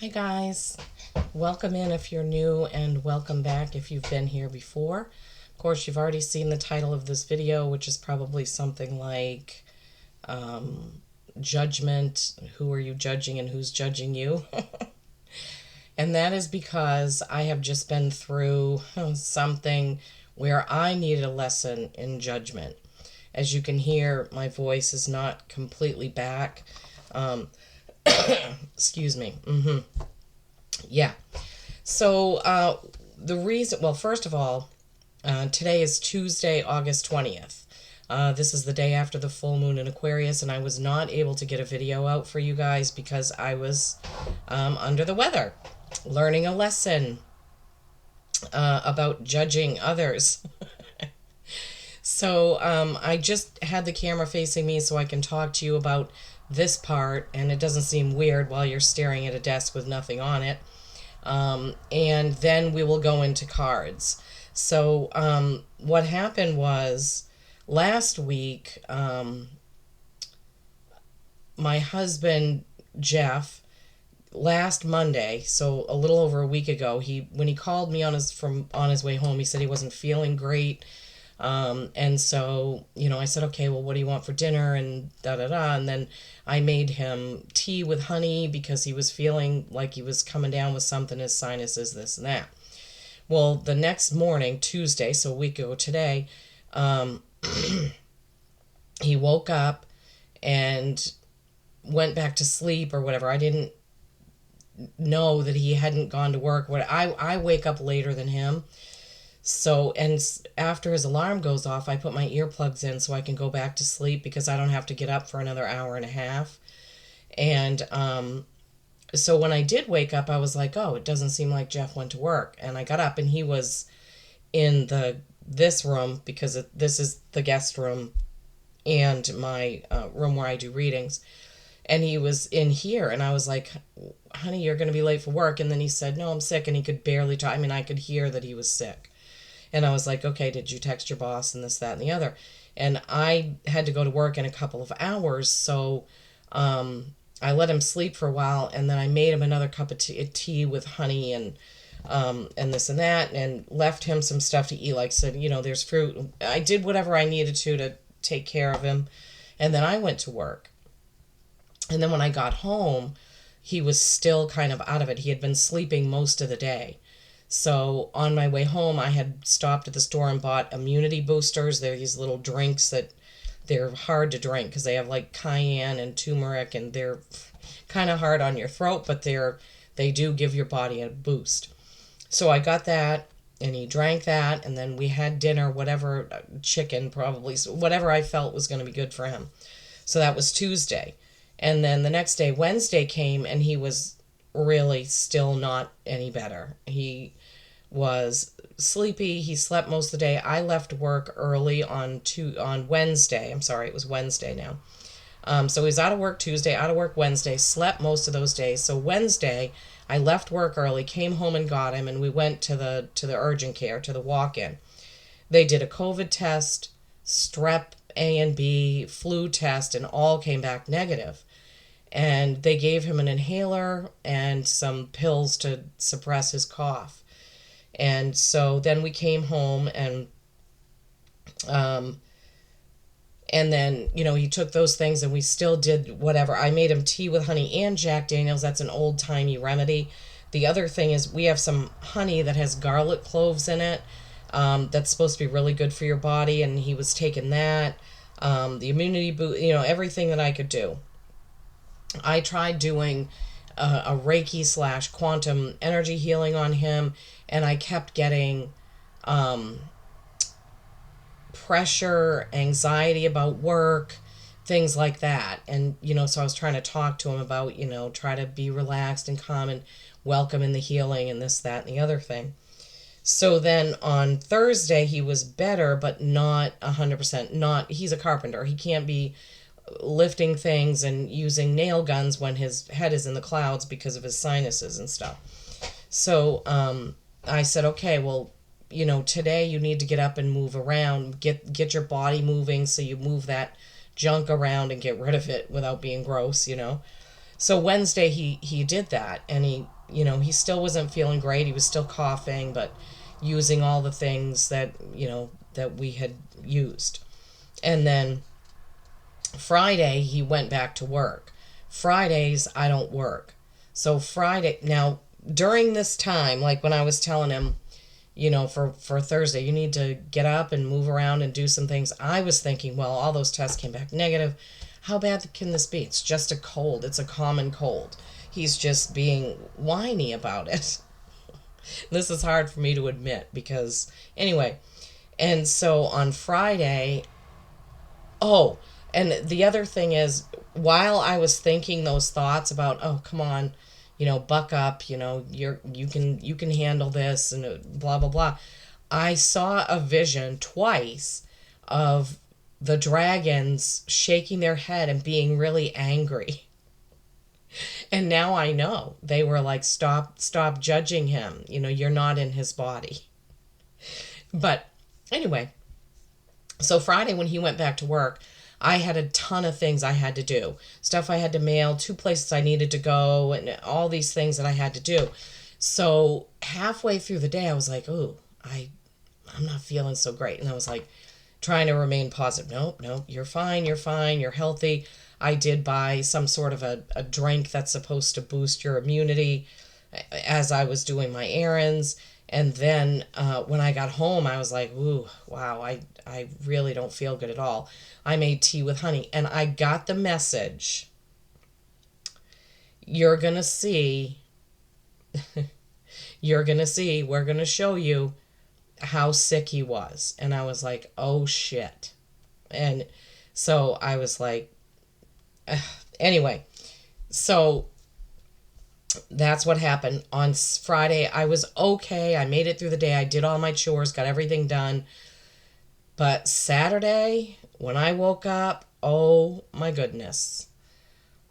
Hi guys, welcome in if you're new and welcome back if you've been here before. Of course, you've already seen the title of this video, which is probably something like Judgment, who are you judging and who's judging you? And that is because I have just been through something where I needed a lesson in judgment. As you can hear, my voice is not completely back. Um, Excuse me. Yeah. So the reason, well, first of all, today is Tuesday, August 20th. This is the day after the full moon in Aquarius, and I was not able to get a video out for you guys because I was under the weather, learning a lesson about judging others. So I just had the camera facing me so I can talk to you about this part, and it doesn't seem weird while you're staring at a desk with nothing on it. And then we will go into cards. So what happened was last week, my husband Jeff, last Monday, so a little over a week ago, when he called me on his way home, he said he wasn't feeling great. And so, I said, okay, well, what do you want for dinner? And da da da. And then I made him tea with honey because he was feeling like he was coming down with something, his sinuses, this and that. Well, the next morning, Tuesday, so a week ago today, um, he woke up and went back to sleep or whatever. I didn't know that he hadn't gone to work. I wake up later than him. So, and after his alarm goes off, I put my earplugs in so I can go back to sleep because I don't have to get up for another hour and a half. And so when I did wake up, I was like, oh, it doesn't seem like Jeff went to work. And I got up and he was in this room because this is the guest room and my room where I do readings. And he was in here, and I was like, honey, you're going to be late for work. And then he said, no, I'm sick. And he could barely talk. I mean, I could hear that he was sick. And I was like, okay, did you text your boss and this, that, and the other? And I had to go to work in a couple of hours, so I let him sleep for a while, and then I made him another cup of tea with honey and this and that, and left him some stuff to eat, like said, there's fruit. I did whatever I needed to take care of him, and then I went to work. And then when I got home, he was still kind of out of it. He had been sleeping most of the day. So on my way home, I had stopped at the store and bought immunity boosters. They're these little drinks that they're hard to drink because they have like cayenne and turmeric, and they're kind of hard on your throat, but they do give your body a boost. So I got that, and he drank that, and then we had dinner, whatever, chicken probably, so whatever I felt was going to be good for him. So that was Tuesday. And then the next day, Wednesday came, and he was really still not any better. He was sleepy. He slept most of the day. I left work early on Wednesday. I'm sorry, it was Wednesday now. So he was out of work Tuesday, out of work Wednesday, slept most of those days. So Wednesday, I left work early, came home and got him, and we went to the urgent care, to the walk-in. They did a COVID test, strep A and B, flu test, and all came back negative. And they gave him an inhaler and some pills to suppress his cough. And so then we came home, um, and then, he took those things, and we still did whatever. I made him tea with honey and Jack Daniels. That's an old-timey remedy. The other thing is we have some honey that has garlic cloves in it. That's supposed to be really good for your body, and he was taking that. The immunity boost, everything that I could do. I tried doing a Reiki / quantum energy healing on him, and I kept getting pressure, anxiety about work, things like that. And, so I was trying to talk to him about, try to be relaxed and calm and welcome in the healing and this, that, and the other thing. So then on Thursday, he was better, but not 100%. He's a carpenter. He can't be lifting things and using nail guns when his head is in the clouds because of his sinuses and stuff. So I said, okay, well, today you need to get up and move around, get your body moving so you move that junk around and get rid of it without being gross. So Wednesday he did that, and he still wasn't feeling great. He was still coughing, but using all the things that we had used. And then Friday he went back to work. Fridays I don't work. So Friday now, during this time, like when I was telling him, for Thursday, you need to get up and move around and do some things. I was thinking, well, all those tests came back negative. How bad can this be? It's just a cold. It's a common cold. He's just being whiny about it. This is hard for me to admit because, anyway. And so on Friday, oh, and the other thing is, while I was thinking those thoughts about, oh, come on, buck up, you can handle this and blah blah blah. I saw a vision twice of the dragons shaking their head and being really angry. And now I know they were like, stop judging him. You're not in his body. But anyway, so Friday when he went back to work, I had a ton of things I had to do. Stuff I had to mail, 2 places I needed to go, and all these things that I had to do. So halfway through the day, I was like, "Ooh, I'm not feeling so great." And I was like, trying to remain positive. Nope, nope, you're fine, you're healthy. I did buy some sort of a drink that's supposed to boost your immunity as I was doing my errands. And then when I got home, I was like, ooh, wow, I really don't feel good at all. I made tea with honey, and I got the message. You're going to see, we're going to show you how sick he was. And I was like, oh shit. And so I was like, anyway, so that's what happened. On Friday, I was okay. I made it through the day. I did all my chores, got everything done. But Saturday, when I woke up, oh my goodness,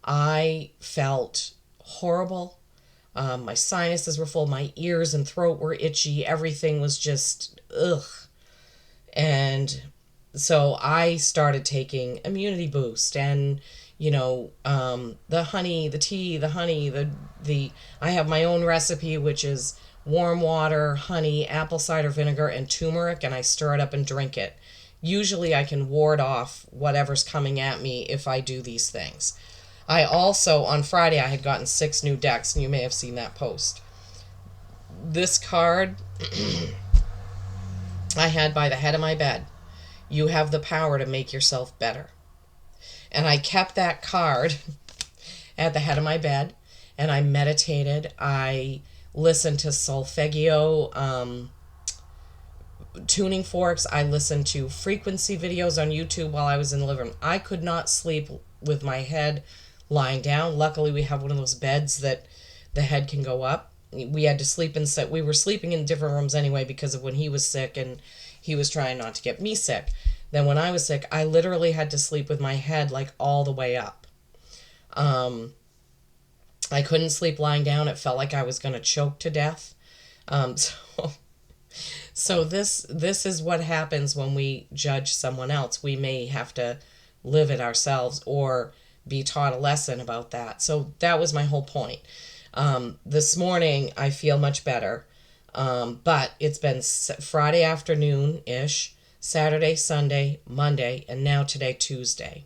I felt horrible. My sinuses were full. My ears and throat were itchy. Everything was just, ugh. And so I started taking immunity boost and the honey, the tea, the honey, the I have my own recipe, which is warm water, honey, apple cider vinegar, and turmeric, and I stir it up and drink it. Usually I can ward off whatever's coming at me if I do these things. I also, on Friday, I had gotten 6 new decks, and you may have seen that post. This card I had by the head of my bed. You have the power to make yourself better. And I kept that card at the head of my bed, and I meditated. I listened to solfeggio tuning forks. I listened to frequency videos on YouTube while I was in the living room. I could not sleep with my head lying down. Luckily, we have one of those beds that the head can go up. We had to sleep in set. We were sleeping in different rooms anyway because of when he was sick, and he was trying not to get me sick. Then when I was sick, I literally had to sleep with my head like all the way up. I couldn't sleep lying down. It felt like I was going to choke to death. So this is what happens when we judge someone else. We may have to live it ourselves or be taught a lesson about that. So that was my whole point. This morning I feel much better, but it's been Friday afternoon-ish, Saturday, Sunday, Monday, and now today, Tuesday.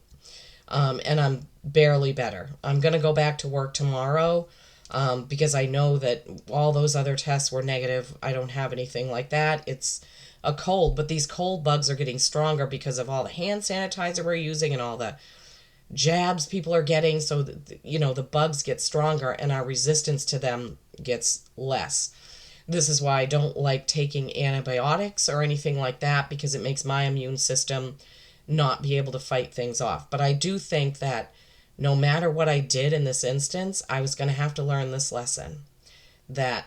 And I'm barely better. I'm going to go back to work tomorrow because I know that all those other tests were negative. I don't have anything like that. It's a cold, but these cold bugs are getting stronger because of all the hand sanitizer we're using and all the jabs people are getting. So, the bugs get stronger and our resistance to them gets less. This is why I don't like taking antibiotics or anything like that because it makes my immune system not be able to fight things off. But I do think that no matter what I did in this instance, I was going to have to learn this lesson. That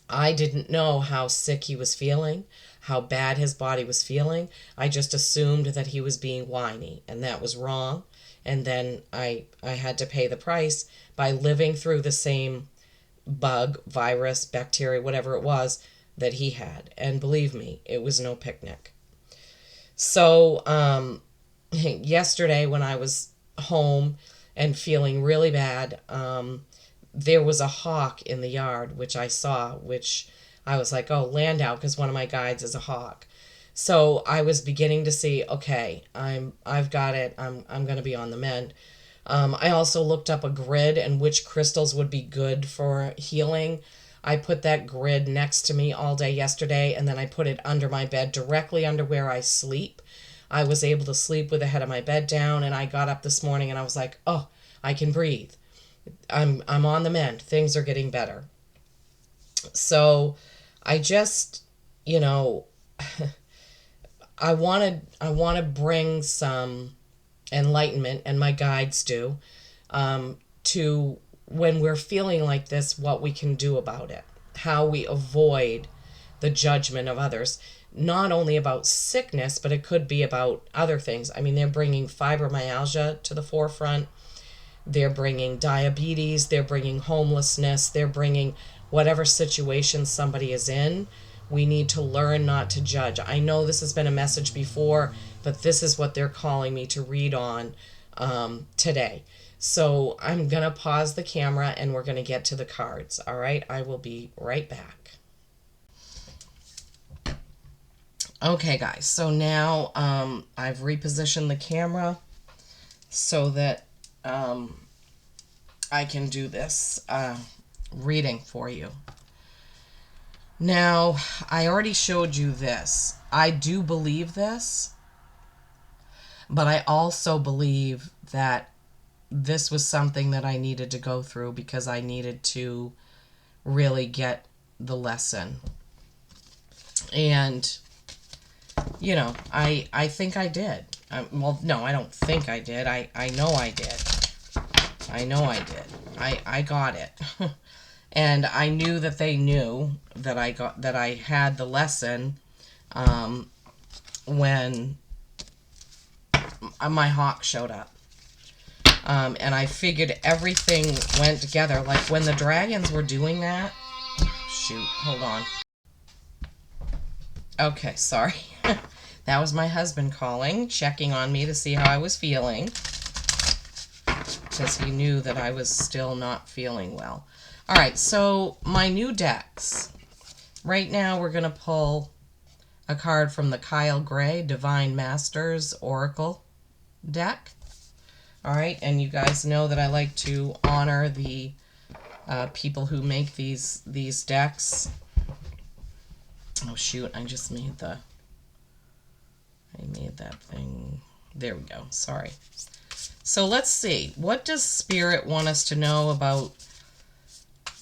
I didn't know how sick he was feeling, how bad his body was feeling. I just assumed that he was being whiny, and that was wrong. And then I had to pay the price by living through the same bug, virus, bacteria, whatever it was that he had. And believe me, it was no picnic. So yesterday when I was home and feeling really bad. There was a hawk in the yard, which I saw, which I was like, oh, Landau, because one of my guides is a hawk. So I was beginning to see, okay, I've got it. I'm going to be on the mend. I also looked up a grid and which crystals would be good for healing. I put that grid next to me all day yesterday, and then I put it under my bed, directly under where I sleep. I was able to sleep with the head of my bed down, and I got up this morning and I was like, oh, I can breathe. I'm on the mend. Things are getting better. So I just, you know, I want to bring some enlightenment, and my guides do, to when we're feeling like this, what we can do about it, how we avoid the judgment of others, not only about sickness, but it could be about other things. I mean, they're bringing fibromyalgia to the forefront. They're bringing diabetes. They're bringing homelessness. They're bringing whatever situation somebody is in. We need to learn not to judge. I know this has been a message before, but this is what they're calling me to read on today. So I'm going to pause the camera and we're going to get to the cards. All right, I will be right back. Okay, guys, so now I've repositioned the camera so that I can do this reading for you. Now, I already showed you this. I do believe this, but I also believe that this was something that I needed to go through because I needed to really get the lesson. And, you know, I think I did. Well, no, I don't think I did. I know I did. I know I did. I got it. And I knew that they knew that I had the lesson when my hawk showed up. And I figured everything went together. Like when the dragons were doing that. Shoot, hold on. Okay, sorry. That was my husband calling, checking on me to see how I was feeling. Because he knew that I was still not feeling well. All right, so my new decks. Right now we're going to pull a card from the Kyle Gray Divine Masters Oracle deck. All right, and you guys know that I like to honor the people who make these decks. Oh shoot, I made that thing. There we go. Sorry. So let's see. What does Spirit want us to know about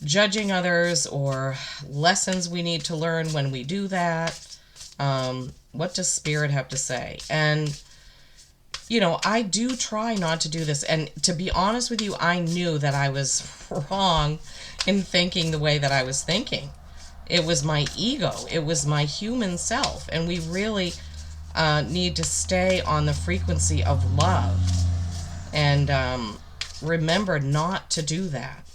judging others or lessons we need to learn when we do that? What does Spirit have to say? And, you know, I do try not to do this. And to be honest with you, I knew that I was wrong in thinking the way that I was thinking. It was my ego. It was my human self. And we really need to stay on the frequency of love. And remember not to do that.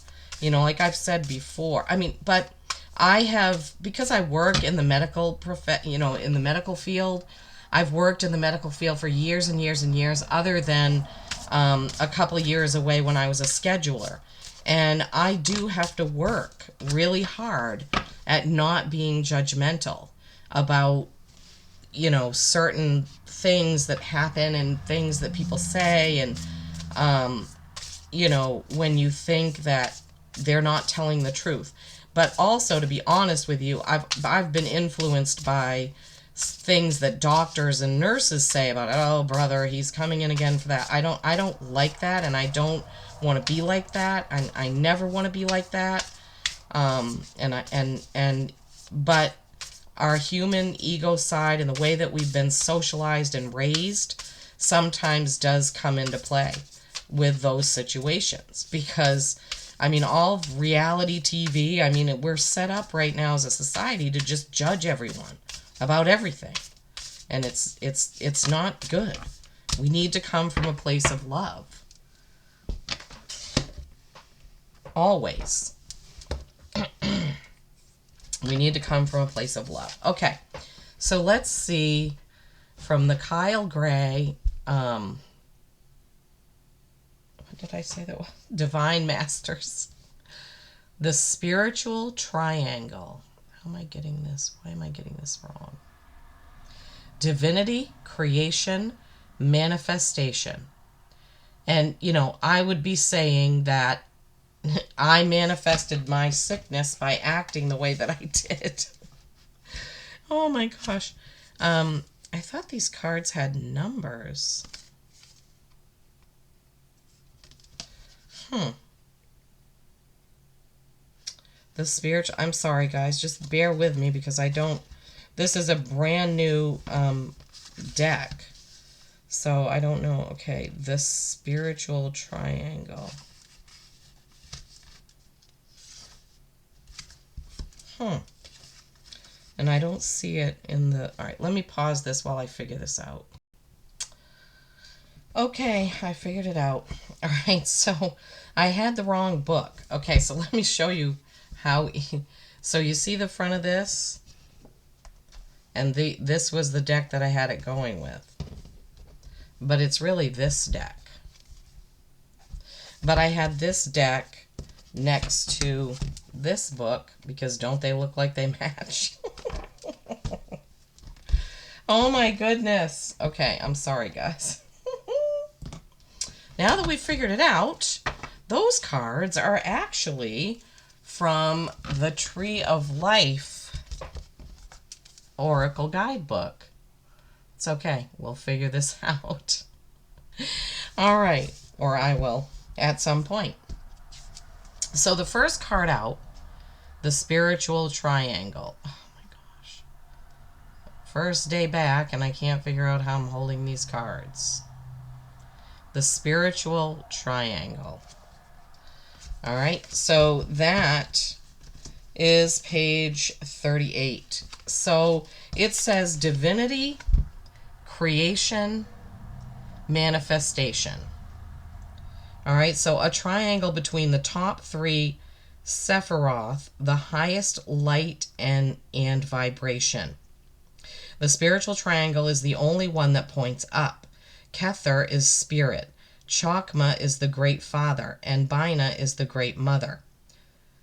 You know, like I've said before. I mean, but I have, because I work in the medical in the medical field, I've worked in the medical field for years and years and years, other than a couple of years away when I was a scheduler. And I do have to work really hard at not being judgmental about, you know, certain things that happen and things that people say. And, you know, when you think that they're not telling the truth. But also, to be honest with you, I've been influenced by things that doctors and nurses say about, oh brother, he's coming in again for that. I don't like that, and I don't want to be like that. I never want to be like that. But our human ego side and the way that we've been socialized and raised sometimes does come into play with those situations, because I mean, all of reality TV, I mean, we're set up right now as a society to just judge everyone about everything. And it's not good. We need to come from a place of love. Always. We need to come from a place of love. Okay, so let's see from the Kyle Gray. What did I say that was? Divine Masters. The Spiritual Triangle. How am I getting this? Why am I getting this wrong? Divinity, creation, manifestation. And, I would be saying that I manifested my sickness by acting the way that I did. Oh my gosh. I thought these cards had numbers. The spiritual, I'm sorry guys, just bear with me because this is a brand new deck. So I don't know. Okay, the Spiritual Triangle. And I don't see it in the... All right, let me pause this while I figure this out. Okay, I figured it out. All right, so I had the wrong book. Okay, so let me show you how... So you see the front of this? And this was the deck that I had it going with. But it's really this deck. But I had this deck next to this book because don't they look like they match? Oh my goodness. Okay, I'm sorry guys. Now that we've figured it out, those cards are actually from the Tree of Life Oracle Guidebook. It's okay. We'll figure this out. All right. Or I will at some point. So the first card out, the Spiritual Triangle. Oh my gosh. First day back and I can't figure out how I'm holding these cards. The Spiritual Triangle. All right. So that is page 38. So it says divinity, creation, manifestation. All right, so a triangle between the top three Sephiroth, the highest light and vibration. The spiritual triangle is the only one that points up. Kether is spirit, Chokmah is the great father, and Bina is the great mother.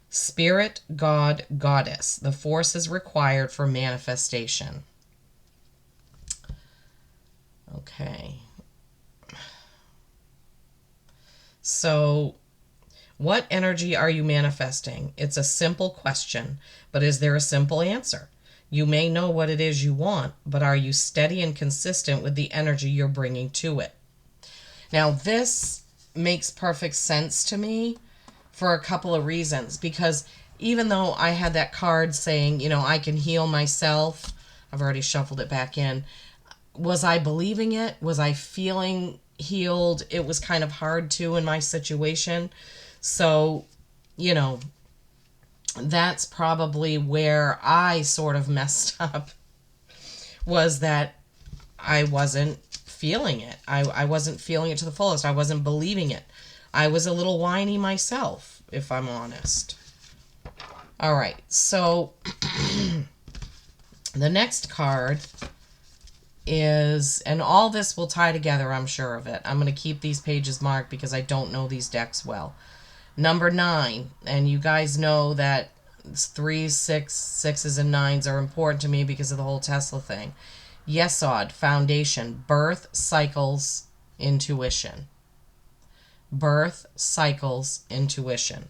Spirit, God, goddess, the forces required for manifestation. Okay. So, what energy are you manifesting? It's a simple question, but is there a simple answer? You may know what it is you want, but are you steady and consistent with the energy you're bringing to it? Now, this makes perfect sense to me for a couple of reasons, because even though I had that card saying, I can heal myself, I've already shuffled it back in. Was I believing it? Was I feeling healed? It was kind of hard to in my situation. So, that's probably where I sort of messed up, was that I wasn't feeling it. I wasn't feeling it to the fullest. I wasn't believing it. I was a little whiny myself, if I'm honest. All right, so the next card is, and all this will tie together, I'm sure of it. I'm going to keep these pages marked because I don't know these decks well. Number 9, and you guys know that 3s, 6s, and 9s are important to me because of the whole Tesla thing. Yesod, foundation, birth, cycles, intuition. Birth, cycles, intuition.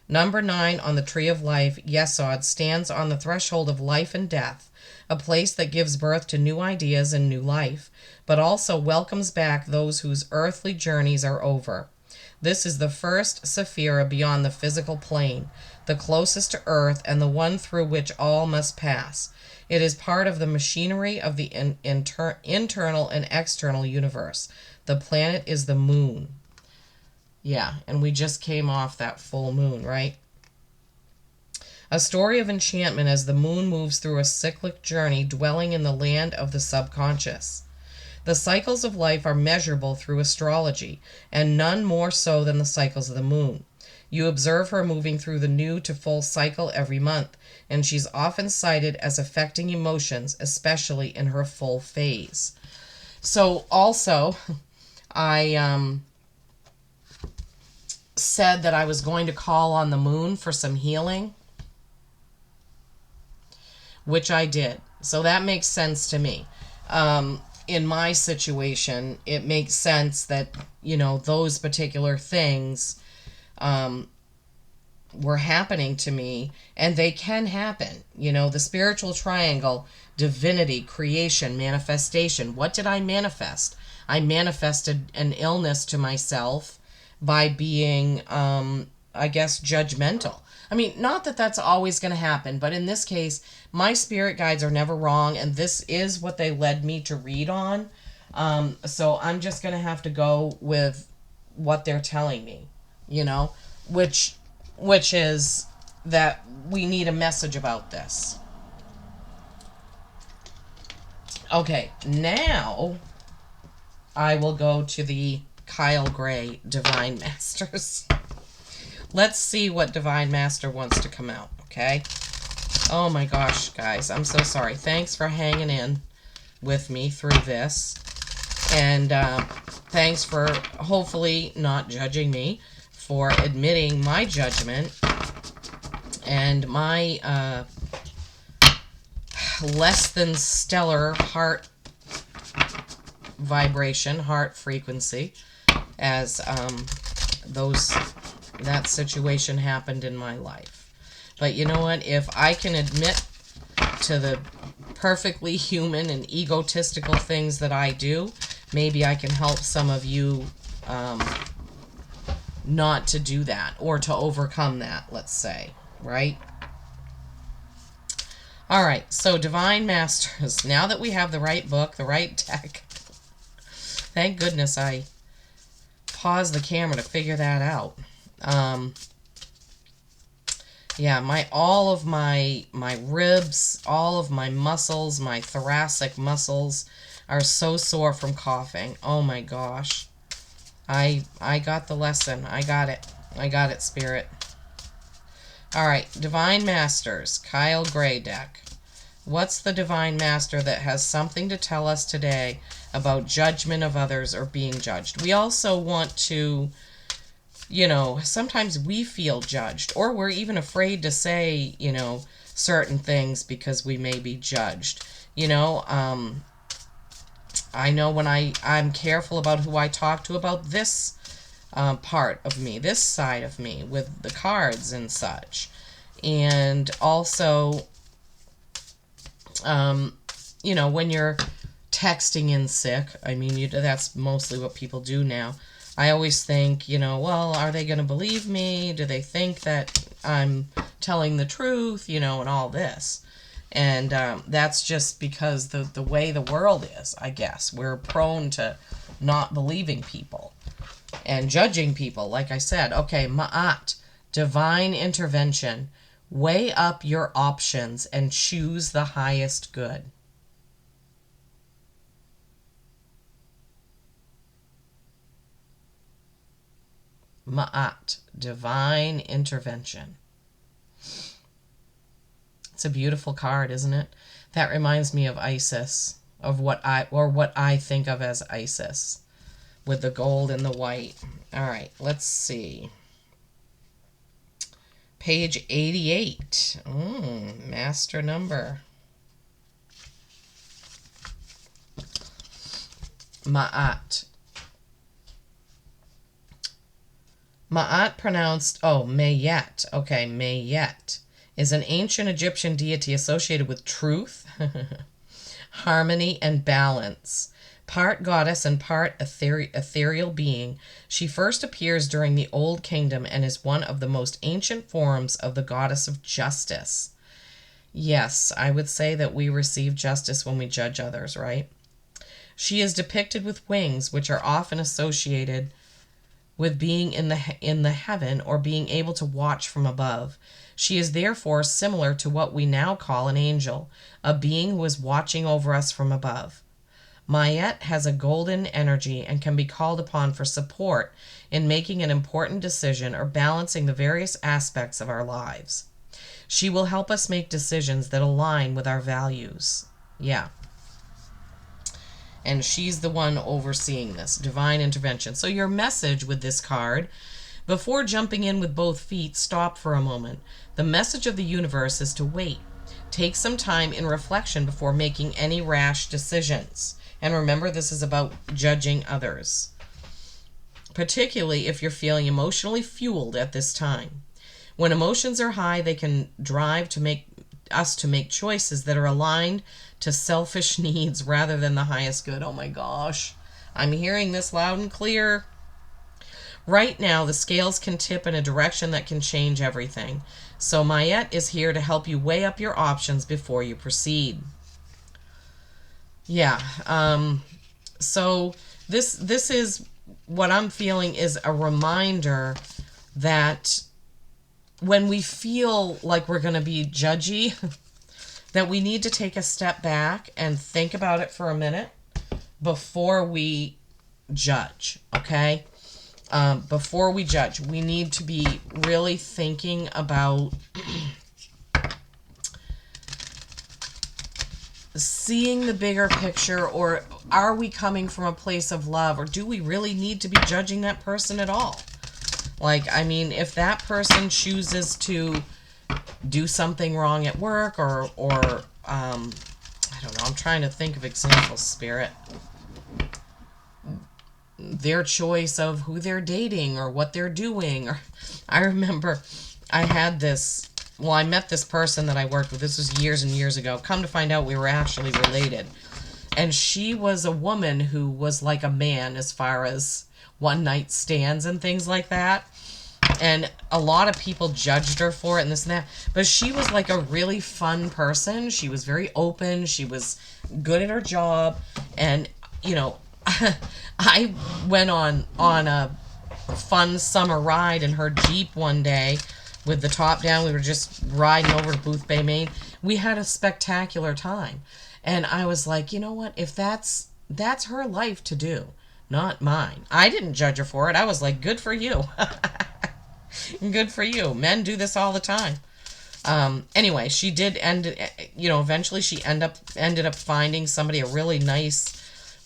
Number 9 on the Tree of Life, Yesod, stands on the threshold of life and death, a place that gives birth to new ideas and new life, but also welcomes back those whose earthly journeys are over. This is the first Sephira beyond the physical plane, the closest to Earth and the one through which all must pass. It is part of the machinery of the internal and external universe. The planet is the moon. Yeah, and we just came off that full moon, right? A story of enchantment as the moon moves through a cyclic journey dwelling in the land of the subconscious. The cycles of life are measurable through astrology, and none more so than the cycles of the moon. You observe her moving through the new to full cycle every month, and she's often cited as affecting emotions, especially in her full phase. So also, I said that I was going to call on the moon for some healing, which I did. So that makes sense to me. In my situation, it makes sense that, those particular things were happening to me, and they can happen. The spiritual triangle: divinity, creation, manifestation. What did I manifest? I manifested an illness to myself by being, I guess, judgmental. I mean, not that that's always going to happen, but in this case, my spirit guides are never wrong, and this is what they led me to read on. So I'm just going to have to go with what they're telling me, which is that we need a message about this. Okay, now I will go to the Kyle Gray Divine Masters. Let's see what Divine Master wants to come out, okay? Oh my gosh, guys, I'm so sorry. Thanks for hanging in with me through this. And thanks for hopefully not judging me for admitting my judgment and my less than stellar heart vibration, heart frequency, as that situation happened in my life. But you know what? If I can admit to the perfectly human and egotistical things that I do, maybe I can help some of you not to do that, or to overcome that, let's say, right? All right, so Divine Masters, now that we have the right book, the right deck, thank goodness I paused the camera to figure that out. Yeah, all of my ribs, all of my muscles, my thoracic muscles are so sore from coughing. Oh my gosh. I got the lesson. I got it. I got it, Spirit. All right, Divine Masters, Kyle Gray deck. What's the Divine Master that has something to tell us today about judgment of others or being judged? We also want to, sometimes we feel judged, or we're even afraid to say, certain things because we may be judged. I know when I'm careful about who I talk to about this part of me, this side of me, with the cards and such. And also, when you're texting in sick, I mean, that's mostly what people do now. I always think, well, are they going to believe me? Do they think that I'm telling the truth? And all this. And that's just because the way the world is, I guess. We're prone to not believing people and judging people, like I said. Okay, Ma'at, divine intervention. Weigh up your options and choose the highest good. Ma'at, divine intervention. It's a beautiful card, isn't it? That reminds me of Isis, of what I think of as Isis, with the gold and the white. All right, let's see. Page 88. Master number. Ma'at. Ma'at pronounced, Mayet. Okay, Mayet is an ancient Egyptian deity associated with truth, harmony, and balance. Part goddess and part ethereal being, she first appears during the Old Kingdom and is one of the most ancient forms of the goddess of justice. Yes, I would say that we receive justice when we judge others, right? She is depicted with wings, which are often associated with being in the heaven or being able to watch from above. She is therefore similar to what we now call an angel, a being who is watching over us from above. Mayet has a golden energy and can be called upon for support in making an important decision or balancing the various aspects of our lives. She will help us make decisions that align with our values. Yeah. And she's the one overseeing this divine intervention. So your message with this card, Before jumping in with both feet, stop for a moment. The message of the universe is to wait. Take some time in reflection before making any rash decisions. And remember, this is about judging others, particularly if you're feeling emotionally fueled at this time. When emotions are high, they can drive to make choices that are aligned to selfish needs rather than the highest good. Oh my gosh, I'm hearing this loud and clear. Right now, the scales can tip in a direction that can change everything. So Mayette is here to help you weigh up your options before you proceed. Yeah, so this is what I'm feeling is a reminder that when we feel like we're going to be judgy, that we need to take a step back and think about it for a minute before we judge, okay? Before we judge, we need to be really thinking about seeing the bigger picture, or are we coming from a place of love, or do we really need to be judging that person at all? Like, I mean, if that person chooses to do something wrong at work, or I don't know, I'm trying to think of examples, Spirit. Their choice of who they're dating or what they're doing. Or I remember I had this, well, I met this person that I worked with. This was years and years ago. Come to find out, we were actually related. And she was a woman who was like a man as far as one night stands and things like that. And a lot of people judged her for it and this and that. But she was like a really fun person. She was very open. She was good at her job. And, you know, I went on a fun summer ride in her Jeep one day with the top down. We were just riding over to Booth Bay, Maine. We had a spectacular time. And I was like, you know what? If that's her life to do, not mine. I didn't judge her for it. I was like, good for you. Good for you. Men do this all the time. Anyway, she did eventually she ended up finding somebody, a really nice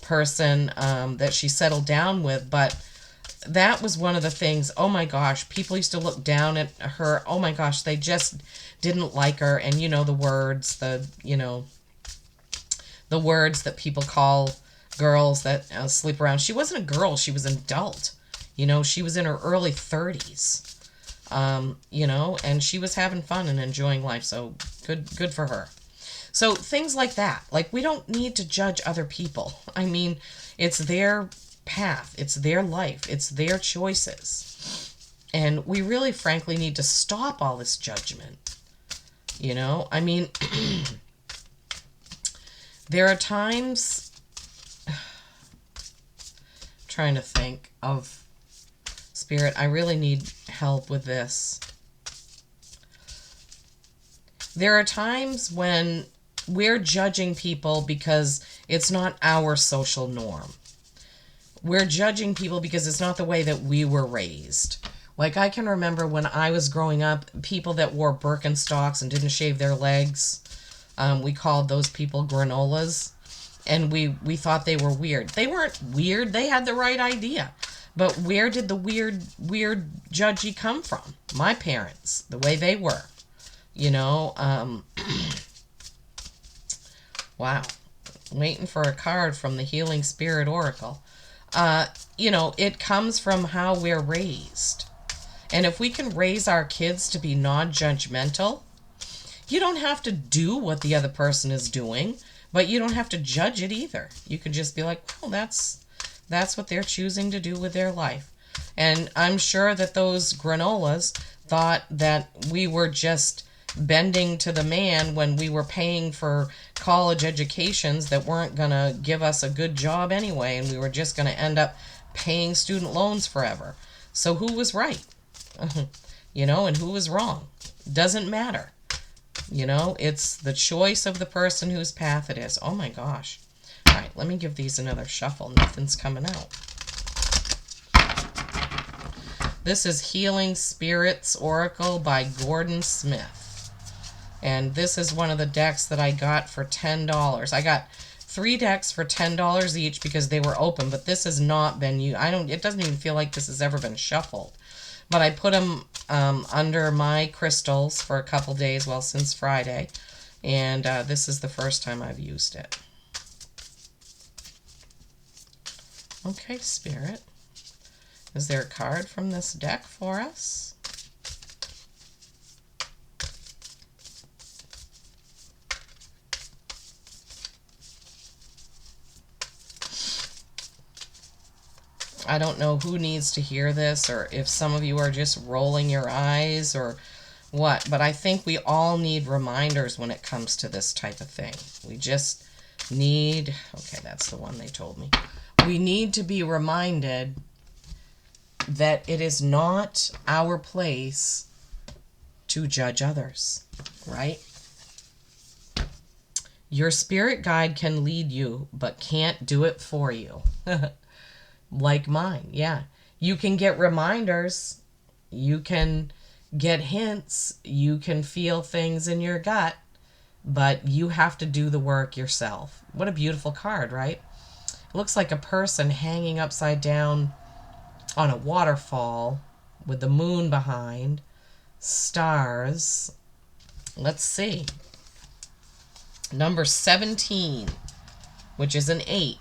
person that she settled down with. But that was one of the things, oh my gosh, people used to look down at her. Oh my gosh, they just didn't like her. And the words, the words that people call girls that sleep around. She wasn't a girl. She was an adult. She was in her early 30s. And she was having fun and enjoying life. So good for her. So things like that. Like, we don't need to judge other people. I mean, it's their path. It's their life. It's their choices. And we really, frankly, need to stop all this judgment. I mean, there are times, I'm trying to think of, Spirit, I really need help with this. There are times when we're judging people because it's not our social norm. We're judging people because it's not the way that we were raised. Like, I can remember when I was growing up, people that wore Birkenstocks and didn't shave their legs, we called those people granolas, and we thought they were weird. They weren't weird. They had the right idea. But where did the weird judgy come from? My parents, the way they were. Wow. Waiting for a card from the Healing Spirit Oracle. It comes from how we're raised. And if we can raise our kids to be non-judgmental, you don't have to do what the other person is doing, but you don't have to judge it either. You can just be like, well, that's what they're choosing to do with their life. And I'm sure that those granolas thought that we were just bending to the man when we were paying for college educations that weren't going to give us a good job anyway, and we were just going to end up paying student loans forever. So who was right? And who was wrong? Doesn't matter. It's the choice of the person whose path it is. Oh my gosh. All right, let me give these another shuffle. Nothing's coming out. This is Healing Spirits Oracle by Gordon Smith. And this is one of the decks that I got for $10. I got 3 decks for $10 each because they were open, but this has not been used. It doesn't even feel like this has ever been shuffled. But I put them under my crystals for a couple days, well, since Friday. And this is the first time I've used it. Okay, Spirit. Is there a card from this deck for us? I don't know who needs to hear this, or if some of you are just rolling your eyes or what, but I think we all need reminders when it comes to this type of thing. We just need, okay, that's the one they told me. We need to be reminded that it is not our place to judge others, right? Your spirit guide can lead you, but can't do it for you. Like mine, yeah. You can get reminders. You can get hints. You can feel things in your gut, but you have to do the work yourself. What a beautiful card, right? It looks like a person hanging upside down on a waterfall with the moon behind, stars. Let's see. Number 17, which is an 8.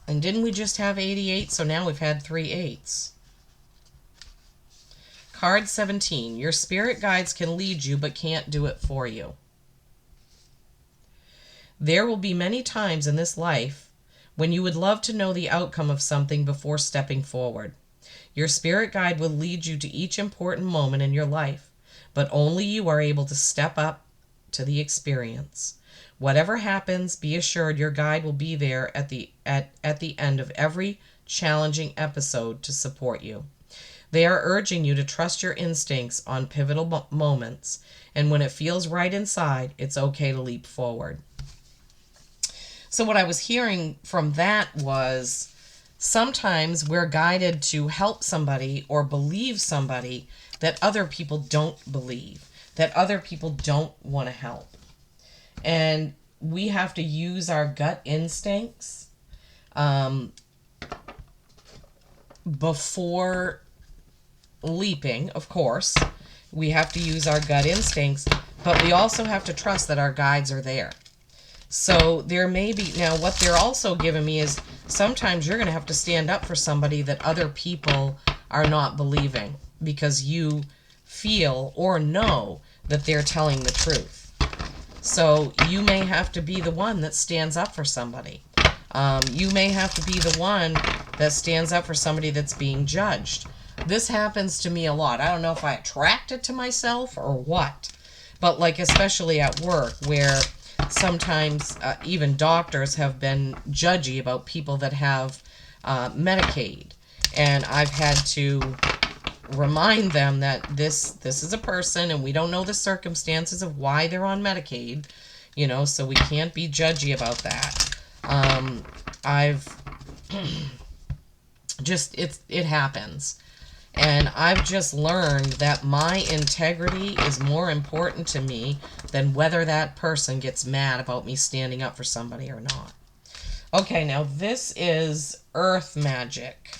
And didn't we just have 88? So now we've had 3 8s. Card 17. Your spirit guides can lead you, but can't do it for you. There will be many times in this life when you would love to know the outcome of something before stepping forward. Your spirit guide will lead you to each important moment in your life, but only you are able to step up to the experience. Whatever happens, be assured your guide will be there at the end of every challenging episode to support you. They are urging you to trust your instincts on pivotal moments, and when it feels right inside, it's okay to leap forward. So what I was hearing from that was sometimes we're guided to help somebody or believe somebody that other people don't believe, that other people don't want to help. And we have to use our gut instincts before leaping, of course. We have to use our gut instincts, but we also have to trust that our guides are there. So there may be, now what they're also giving me is sometimes you're going to have to stand up for somebody that other people are not believing because you feel or know that they're telling the truth. So you may have to be the one that stands up for somebody. You may have to be the one that stands up for somebody that's being judged. This happens to me a lot. I don't know if I attract it to myself or what, but like especially at work where sometimes even doctors have been judgy about people that have Medicaid, and I've had to remind them that this is a person and we don't know the circumstances of why they're on Medicaid, you know, so we can't be judgy about that. I've just, it happens. And I've just learned that my integrity is more important to me than whether that person gets mad about me standing up for somebody or not. Okay, now this is Earth Magic.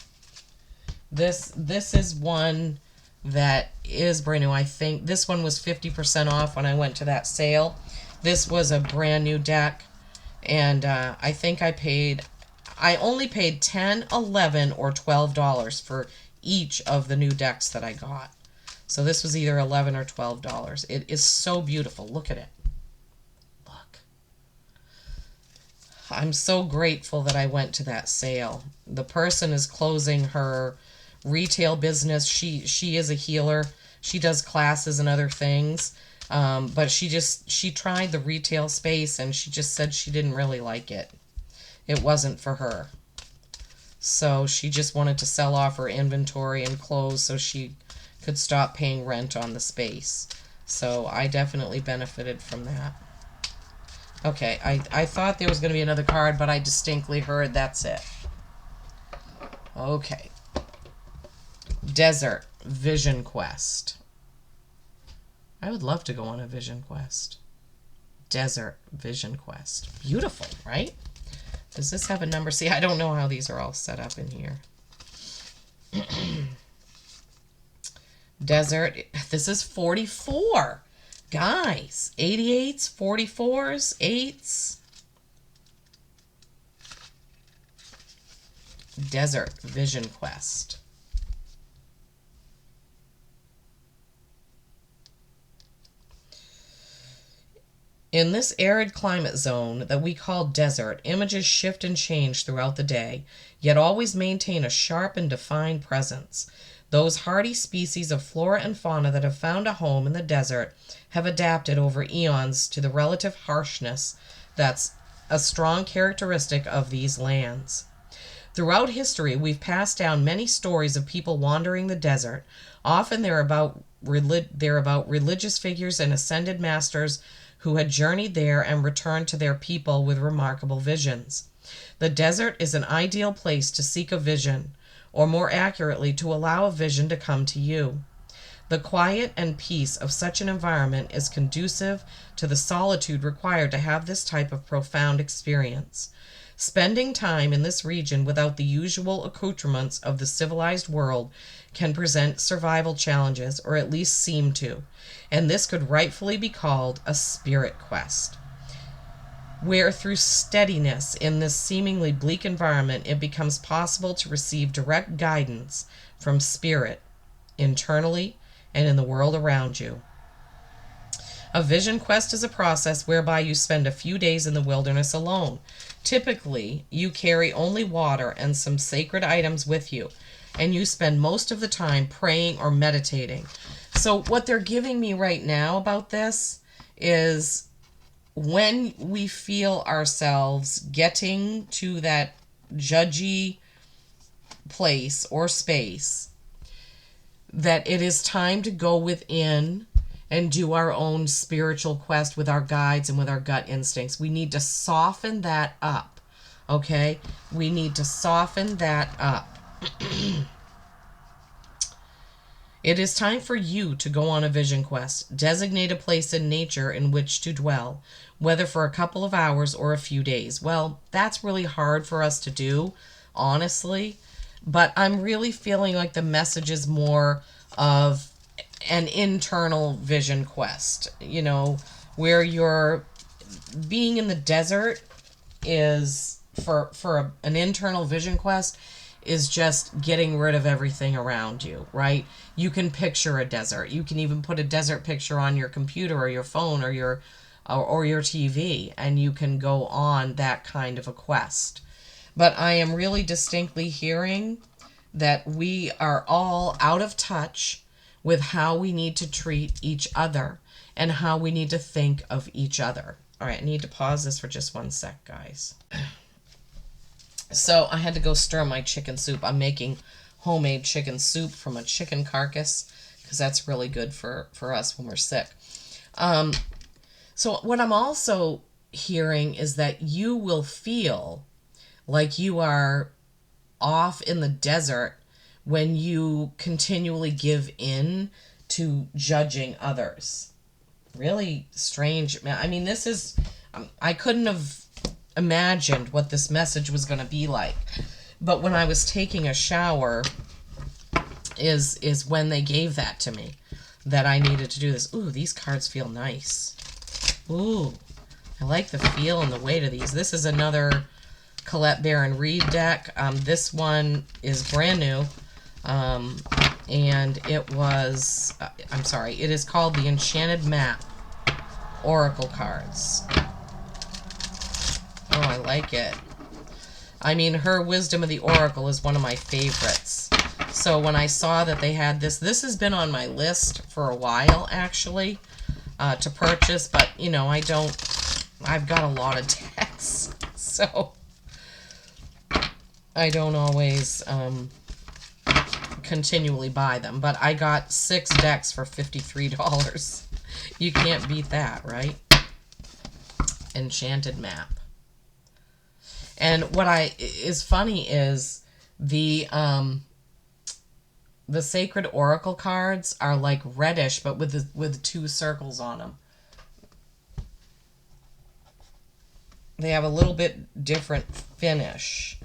This is one that is brand new. I think this one was 50% off when I went to that sale. This was a brand new deck, and I think I only paid $10, $11, or $12 for each of the new decks that I got. So this was either $11 or $12. It is so beautiful. Look at it. Look. I'm so grateful that I went to that sale. The person is closing her retail business. She is a healer. She does classes and other things. But she tried the retail space and she just said she didn't really like it. It wasn't for her. So she just wanted to sell off her inventory and clothes so she could stop paying rent on the space. So I definitely benefited from that. Okay, I thought there was going to be another card, but I distinctly heard that's it. Okay. Desert Vision Quest. I would love to go on a vision quest. Desert Vision Quest. Beautiful, right? Does this have a number? See, I don't know how these are all set up in here. Desert. This is 44. Guys, 88s, 44s, 8s. Desert Vision Quest. In this arid climate zone that we call desert, images shift and change throughout the day, yet always maintain a sharp and defined presence. Those hardy species of flora and fauna that have found a home in the desert have adapted over eons to the relative harshness that's a strong characteristic of these lands. Throughout history, we've passed down many stories of people wandering the desert. Often they're about religious figures and ascended masters who had journeyed there and returned to their people with remarkable visions. The desert is an ideal place to seek a vision, or more accurately, to allow a vision to come to you. The quiet and peace of such an environment is conducive to the solitude required to have this type of profound experience. Spending time in this region without the usual accoutrements of the civilized world can present survival challenges, or at least seem to, and this could rightfully be called a spirit quest, where through steadiness in this seemingly bleak environment it becomes possible to receive direct guidance from spirit, internally and in the world around you. A vision quest is a process whereby you spend a few days in the wilderness alone. Typically, you carry only water and some sacred items with you, and you spend most of the time praying or meditating. So what they're giving me right now about this is when we feel ourselves getting to that judgy place or space, that it is time to go within and do our own spiritual quest with our guides and with our gut instincts. We need to soften that up, okay? We need to soften that up. It is time for you to go on a vision quest. Designate a place in nature in which to dwell, whether for a couple of hours or a few days. Well, that's really hard for us to do, honestly, but I'm really feeling like the message is more of an internal vision quest, you know, where you're being in the desert is for an internal vision quest is just getting rid of everything around you, right? You can picture a desert. You can even put a desert picture on your computer or your phone or your TV, and you can go on that kind of a quest. But I am really distinctly hearing that we are all out of touch with how we need to treat each other and how we need to think of each other. All right, I need to pause this for just one sec, guys. So I had to go stir my chicken soup. I'm making homemade chicken soup from a chicken carcass because that's really good for us when we're sick. So what I'm also hearing is that you will feel like you are off in the desert when you continually give in to judging others. Really strange. I mean, this is, I couldn't have imagined what this message was going to be like. But when I was taking a shower is when they gave that to me, that I needed to do this. Ooh, these cards feel nice. Ooh, I like the feel and the weight of these. This is another Colette Baron Reed deck. This one is brand new. And it was, it is called the Enchanted Map Oracle cards. Oh, I like it. I mean, her Wisdom of the Oracle is one of my favorites. So when I saw that they had this has been on my list for a while, actually, to purchase, but, you know, I've got a lot of decks, so I don't always, continually buy them, but I got 6 decks for $53. You can't beat that, right? Enchanted Map. And what is funny is the Sacred Oracle cards are like reddish, but with 2 circles on them. They have a little bit different finish.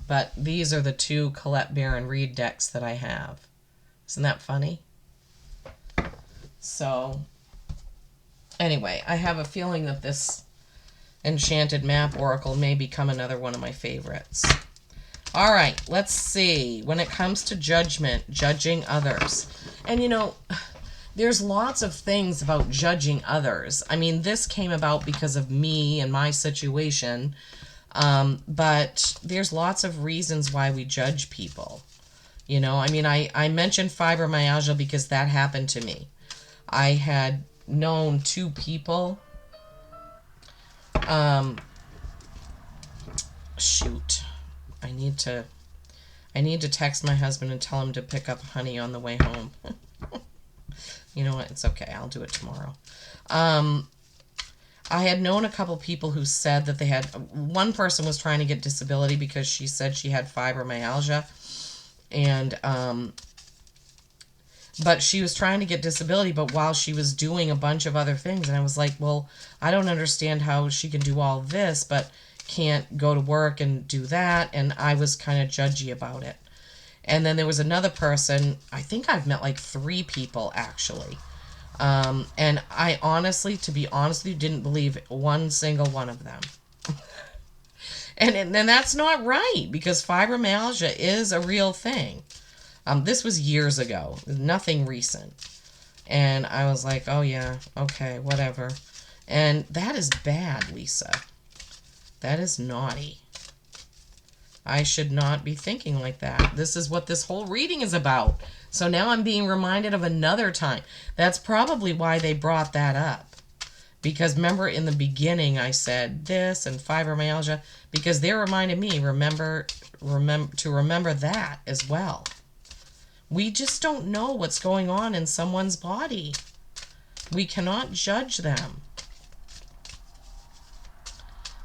But these are the 2 Colette Baron Reed decks that I have. Isn't that funny? So, anyway, I have a feeling that this Enchanted Map Oracle may become another one of my favorites. All right, let's see. When it comes to judgment, judging others. And you know, there's lots of things about judging others. I mean, this came about because of me and my situation. But there's lots of reasons why we judge people. You know, I mean, I mentioned fibromyalgia because that happened to me. I had known two people. Shoot. I need to text my husband and tell him to pick up honey on the way home. You know what? It's okay. I'll do it tomorrow. I had known a couple people who said that they had... One person was trying to get disability because she said she had fibromyalgia. And, but she was trying to get disability, but while she was doing a bunch of other things. And I was like, well, I don't understand how she can do all this, but can't go to work and do that. And I was kind of judgy about it. And then there was another person, I think I've met like 3 people actually. And I honestly, to be honest with you, didn't believe one single one of them. And that's not right, because fibromyalgia is a real thing. This was years ago, nothing recent. And I was like, oh yeah, okay, whatever. And that is bad, Lisa. That is naughty. I should not be thinking like that. This is what this whole reading is about. So now I'm being reminded of another time. That's probably why they brought that up. Because remember in the beginning I said this and fibromyalgia, because they reminded me, remember that as well. We just don't know what's going on in someone's body. We cannot judge them.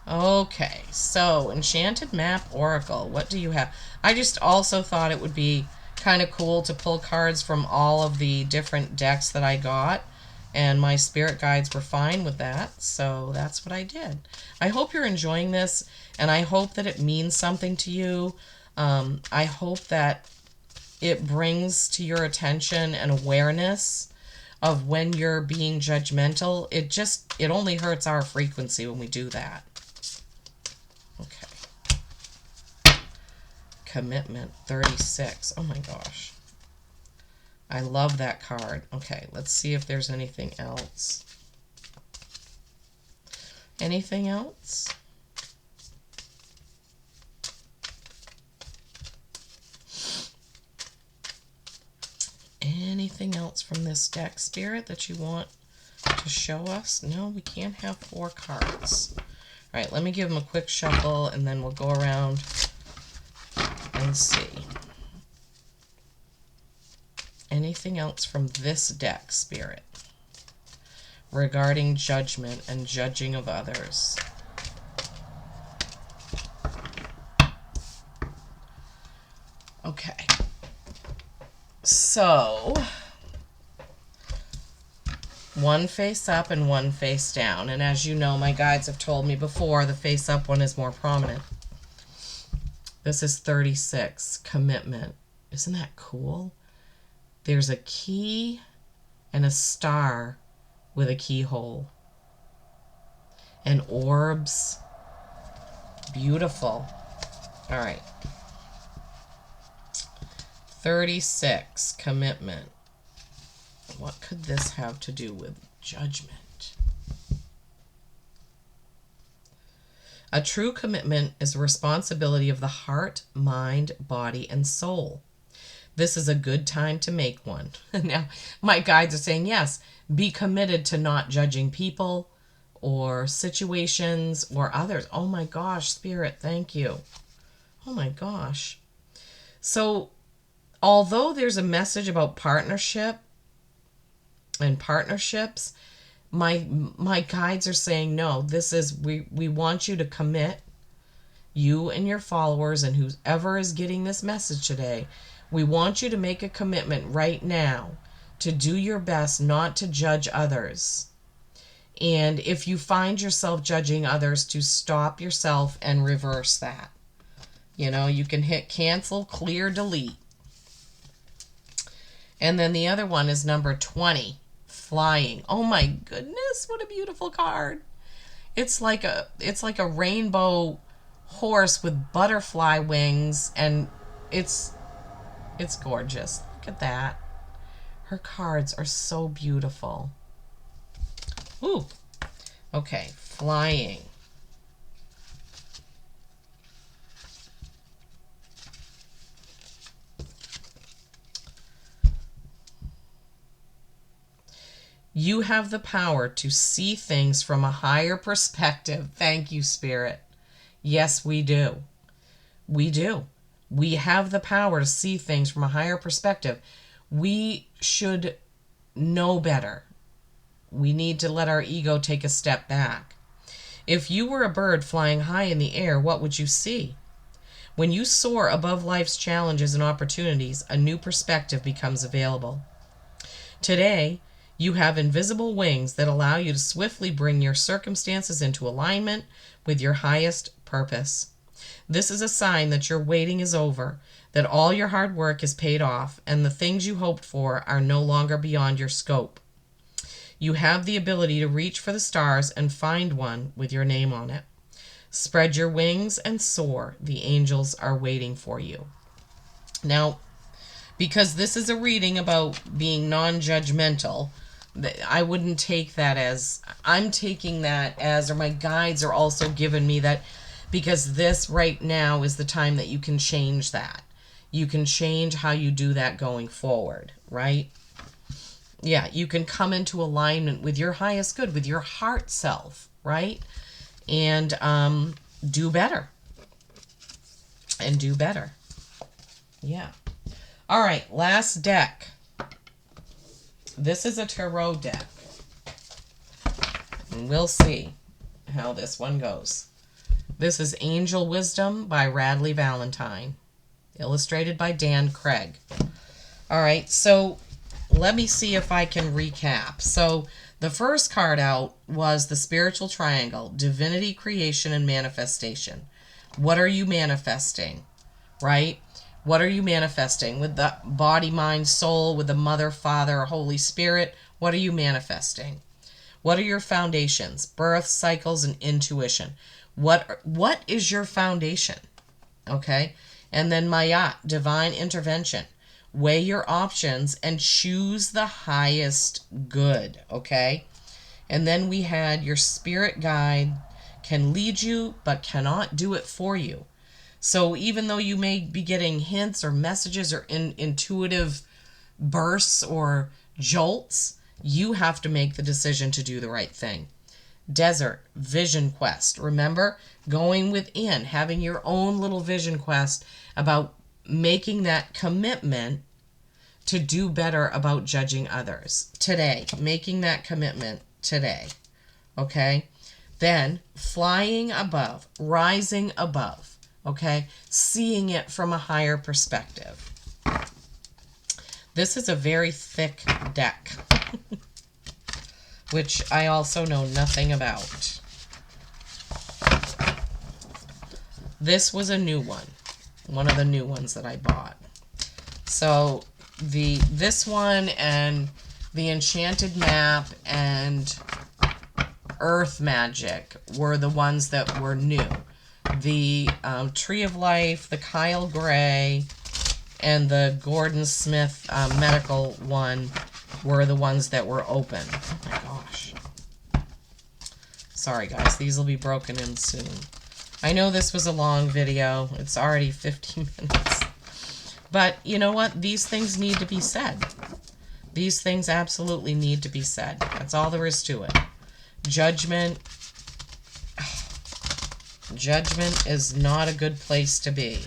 Okay, so Enchanted Map Oracle, what do you have? I just also thought it would be kind of cool to pull cards from all of the different decks that I got, and my spirit guides were fine with that, so that's what I did. I hope you're enjoying this, and I hope that it means something to you. I hope that it brings to your attention an awareness of when you're being judgmental. It only hurts our frequency when we do that. Okay. Commitment 36. Oh my gosh. I love that card. Okay, let's see if there's anything else. Anything else? Anything else from this deck, Spirit, that you want to show us? No, we can't have 4 cards. All right, let me give them a quick shuffle, and then we'll go around and see. Anything else from this deck, Spirit, regarding judgment and judging of others? Okay. So, one face up and one face down. And as you know, my guides have told me before, the face up one is more prominent. This is 36, commitment. Isn't that cool? There's a key and a star with a keyhole. And orbs. Beautiful. All right. 36, commitment. What could this have to do with judgment? A true commitment is a responsibility of the heart, mind, body, and soul. This is a good time to make one. Now, my guides are saying, yes, be committed to not judging people or situations or others. Oh my gosh, Spirit, thank you. Oh my gosh. So, although there's a message about partnership and partnerships, my guides are saying, no, this is, we want you to commit, you and your followers and whoever is getting this message today. We want you to make a commitment right now to do your best not to judge others. And if you find yourself judging others, to stop yourself and reverse that. You know, you can hit cancel, clear, delete. And then the other one is number 20, flying. Oh my goodness, what a beautiful card. It's like a rainbow horse with butterfly wings, and it's gorgeous. Look at that. Her cards are so beautiful. Ooh. Okay, flying. You have the power to see things from a higher perspective. Thank you, Spirit. Yes, we do. We do. We have the power to see things from a higher perspective. We should know better. We need to let our ego take a step back. If you were a bird flying high in the air, what would you see? When you soar above life's challenges and opportunities, a new perspective becomes available. Today, you have invisible wings that allow you to swiftly bring your circumstances into alignment with your highest purpose. This is a sign that your waiting is over, that all your hard work is paid off, and the things you hoped for are no longer beyond your scope. You have the ability to reach for the stars and find one with your name on it. Spread your wings and soar. The angels are waiting for you. Now, because this is a reading about being non-judgmental, I wouldn't take that as, I'm taking that as, or my guides are also giving me that, because this right now is the time that you can change that. You can change how you do that going forward, right? Yeah, you can come into alignment with your highest good, with your heart self, right? And do better. And do better. Yeah. All right, last deck. This is a tarot deck. And we'll see how this one goes. This is Angel Wisdom by Radley Valentine. Illustrated by Dan Craig. All right, so let me see if I can recap. So the first card out was the Spiritual Triangle, Divinity, Creation, and Manifestation. What are you manifesting, right? What are you manifesting? With the body, mind, soul, with the Mother, Father, Holy Spirit, what are you manifesting? What are your foundations? Birth, cycles, and intuition. What is your foundation? Okay? And then Mayat, divine intervention. Weigh your options and choose the highest good, okay? And then we had your spirit guide can lead you but cannot do it for you. So even though you may be getting hints or messages or intuitive bursts or jolts, you have to make the decision to do the right thing. Desert, vision quest. Remember, going within, having your own little vision quest about making that commitment to do better about judging others. Today, making that commitment today. Okay? Then, flying above, rising above. Okay? Seeing it from a higher perspective. This is a very thick deck, which I also know nothing about. This was a new one of the new ones that I bought. So this one and the Enchanted Map and Earth Magic were the ones that were new. The Tree of Life, the Kyle Gray, and the Gordon Smith medical one were the ones that were open. Oh my gosh. Sorry guys, these will be broken in soon. I know this was a long video. It's already 15 minutes. But you know what? These things need to be said. These things absolutely need to be said. That's all there is to it. Judgment. Judgment is not a good place to be.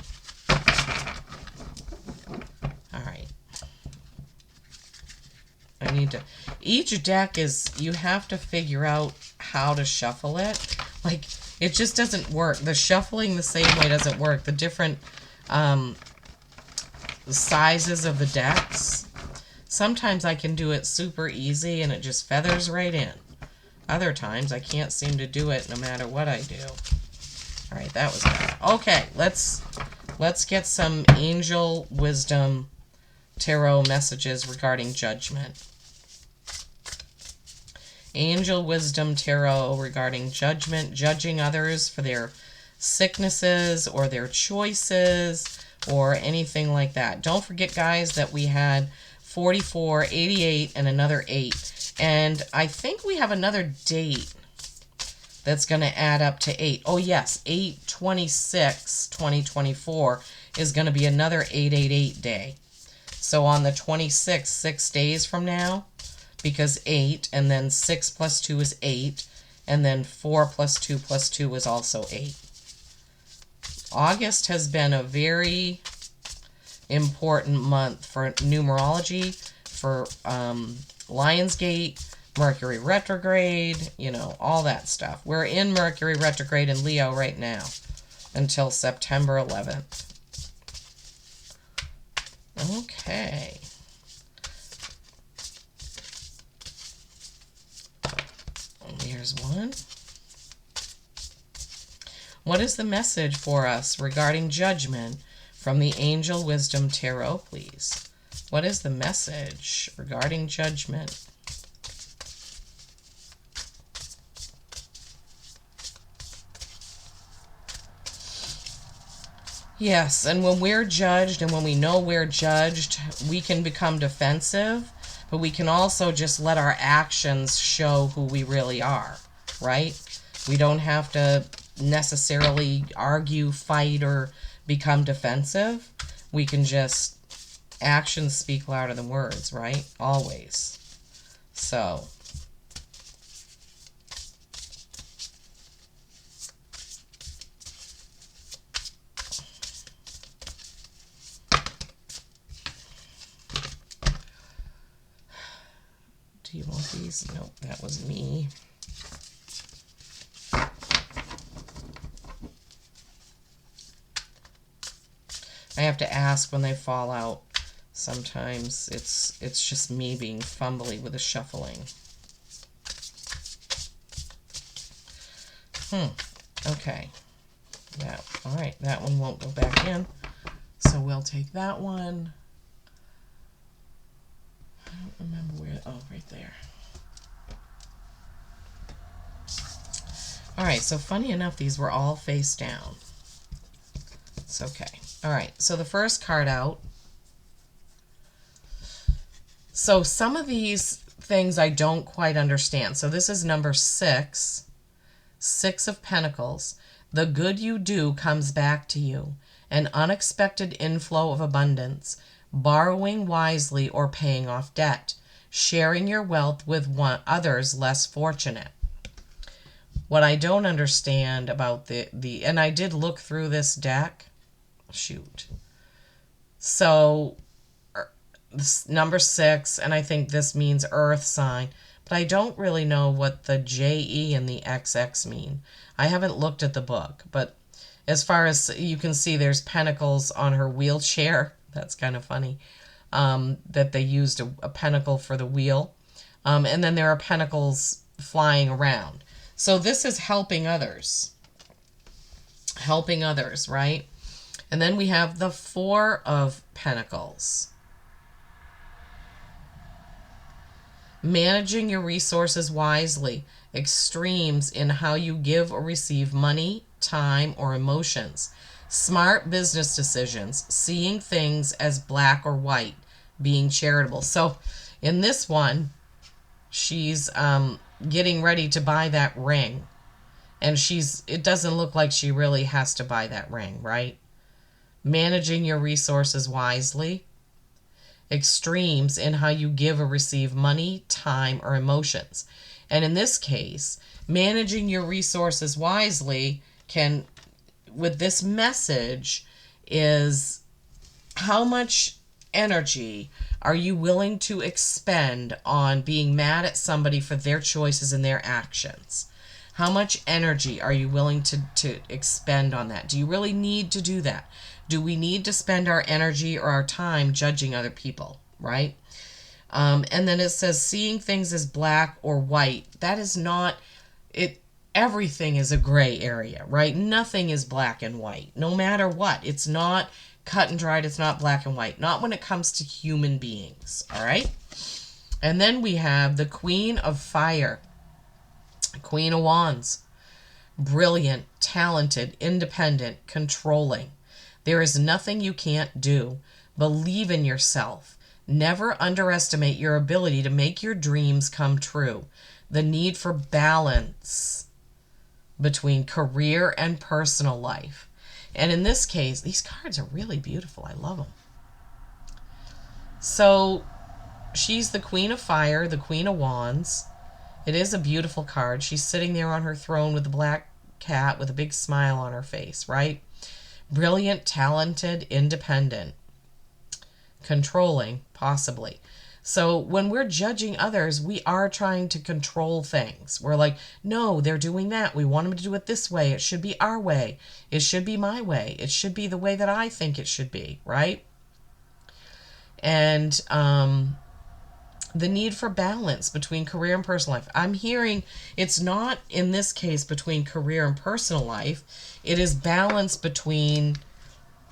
Alright. I need to... Each deck is... You have to figure out how to shuffle it. Like, it just doesn't work. The shuffling the same way doesn't work. The different sizes of the decks. Sometimes I can do it super easy and it just feathers right in. Other times I can't seem to do it no matter what I do. Alright, that was bad. Okay, let's get some Angel Wisdom Tarot messages regarding judgment. Angel Wisdom Tarot regarding judgment, judging others for their sicknesses or their choices or anything like that. Don't forget, guys, that we had 44, 88, and another 8. And I think we have another date that's going to add up to 8. Oh, yes, 8/26/2024 is going to be another 888 day. So on the 26th, 6 days from now, because 8, and then 6 plus 2 is 8, and then 4 plus 2 plus 2 is also 8. August has been a very important month for numerology, for Lionsgate, Mercury retrograde, you know, all that stuff. We're in Mercury retrograde in Leo right now until September 11th. Okay. Here's one. What is the message for us regarding judgment from the Angel Wisdom Tarot, please? What is the message regarding judgment? Yes, and when we're judged and when we know we're judged, we can become defensive, but we can also just let our actions show who we really are, right? We don't have to necessarily argue, fight, or become defensive. We can just, actions speak louder than words, right? Always. So, do you want these? Nope, that was me. I have to ask when they fall out. Sometimes it's just me being fumbly with the shuffling. Okay. That, all right, that one won't go back in. So we'll take that one. I don't remember where, oh, right there. All right, so funny enough, these were all face down. It's okay. All right, so the first card out. So some of these things I don't quite understand. So this is number 6, 6 of Pentacles. The good you do comes back to you. An unexpected inflow of abundance. Borrowing wisely or paying off debt. Sharing your wealth with others less fortunate. What I don't understand about the and I did look through this deck. Shoot. So this number 6, and I think this means earth sign, but I don't really know what the JE and the XX mean. I haven't looked at the book, but as far as you can see, there's pentacles on her wheelchair. That's kind of funny. That they used a pentacle for the wheel. And then there are pentacles flying around. So this is helping others. Helping others, right? And then we have the 4 of Pentacles. Managing your resources wisely. Extremes in how you give or receive money, time, or emotions. Smart business decisions. Seeing things as black or white. Being charitable. So in this one, she's getting ready to buy that ring. And it doesn't look like she really has to buy that ring, right? Managing your resources wisely. Extremes in how you give or receive money, time, or emotions. And in this case, managing your resources wisely can, with this message, is how much energy are you willing to expend on being mad at somebody for their choices and their actions? How much energy are you willing to expend on that? Do you really need to do that? Do we need to spend our energy or our time judging other people, right? And then it says seeing things as black or white. That is not it. Everything is a gray area, right? Nothing is black and white, no matter what. It's not cut and dried. It's not black and white. Not when it comes to human beings, all right? And then we have the Queen of Fire. Queen of Wands. Brilliant, talented, independent, controlling. There is nothing you can't do. Believe in yourself. Never underestimate your ability to make your dreams come true. The need for balance between career and personal life. And in this case, these cards are really beautiful. I love them. So she's the Queen of Fire, the Queen of Wands. It is a beautiful card. She's sitting there on her throne with a black cat with a big smile on her face, right? Brilliant, talented, independent, controlling, possibly. So when we're judging others, we are trying to control things. We're like, no, they're doing that. We want them to do it this way. It should be our way. It should be my way. It should be the way that I think it should be, right? And the need for balance between career and personal life. I'm hearing it's not, in this case, between career and personal life. It is balance between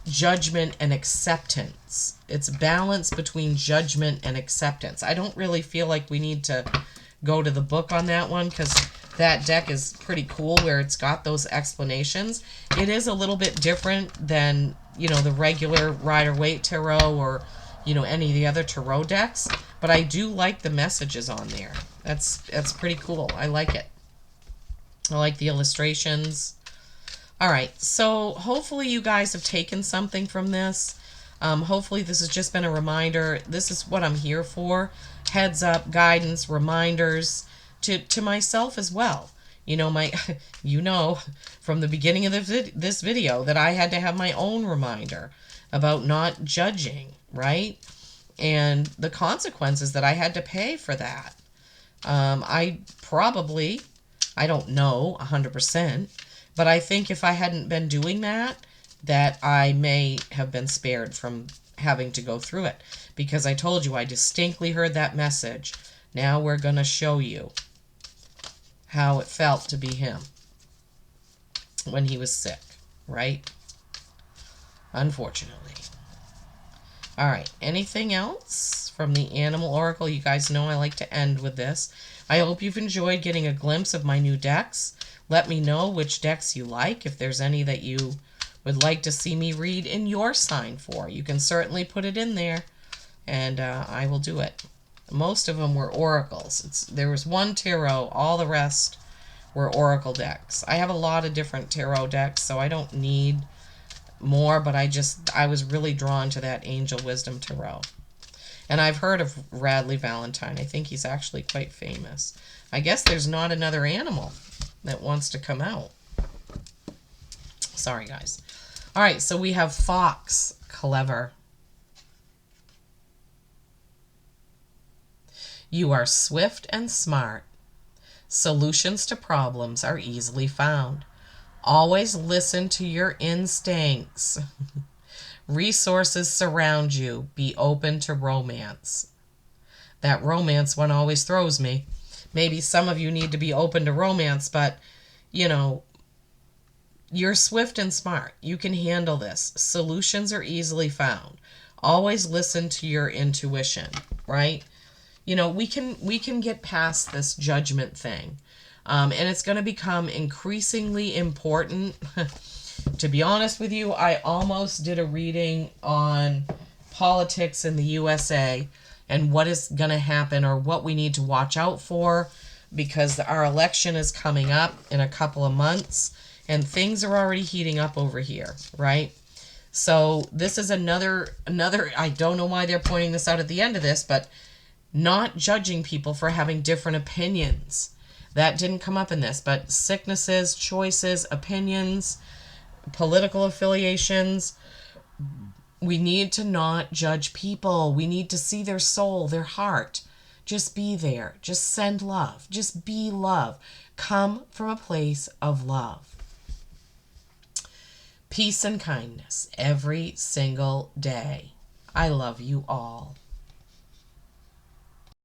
judgment and acceptance. It's balance between judgment and acceptance. I don't really feel like we need to go to the book on that one because that deck is pretty cool where it's got those explanations. It is a little bit different than, the regular Rider-Waite Tarot or, any of the other tarot decks. But I do like the messages on there. That's pretty cool. I like it. I like the illustrations. All right, so hopefully you guys have taken something from this. Hopefully this has just been a reminder. This is what I'm here for. Heads up, guidance, reminders to myself as well. From the beginning of this video that I had to have my own reminder about not judging, right? And the consequences that I had to pay for that. I don't know 100%, but I think if I hadn't been doing that I may have been spared from having to go through it. Because I told you, I distinctly heard that message. Now we're going to show you how it felt to be him when he was sick, right? Unfortunately. All right, anything else from the Animal Oracle? You guys know I like to end with this. I hope you've enjoyed getting a glimpse of my new decks. Let me know which decks you like, if there's any that you would like to see me read in your sign for. You can certainly put it in there, and I will do it. Most of them were oracles. There was one tarot, all the rest were oracle decks. I have a lot of different tarot decks, so I don't need more, but I was really drawn to that Angel Wisdom Tarot. And I've heard of Radley Valentine. I think he's actually quite famous. I guess there's not another animal that wants to come out. Sorry, guys. All right, so we have Fox. Clever. You are swift and smart. Solutions to problems are easily found. Always listen to your instincts. Resources surround you. Be open to romance. That romance one always throws me. Maybe some of you need to be open to romance, but, you're swift and smart. You can handle this. Solutions are easily found. Always listen to your intuition, right? We can get past this judgment thing. And it's going to become increasingly important. To be honest with you, I almost did a reading on politics in the USA and what is going to happen or what we need to watch out for, because our election is coming up in a couple of months and things are already heating up over here, right? So this is another, I don't know why they're pointing this out at the end of this, but not judging people for having different opinions. That didn't come up in this, but sicknesses, choices, opinions, political affiliations. We need to not judge people. We need to see their soul, their heart. Just be there. Just send love. Just be love. Come from a place of love. Peace and kindness every single day. I love you all.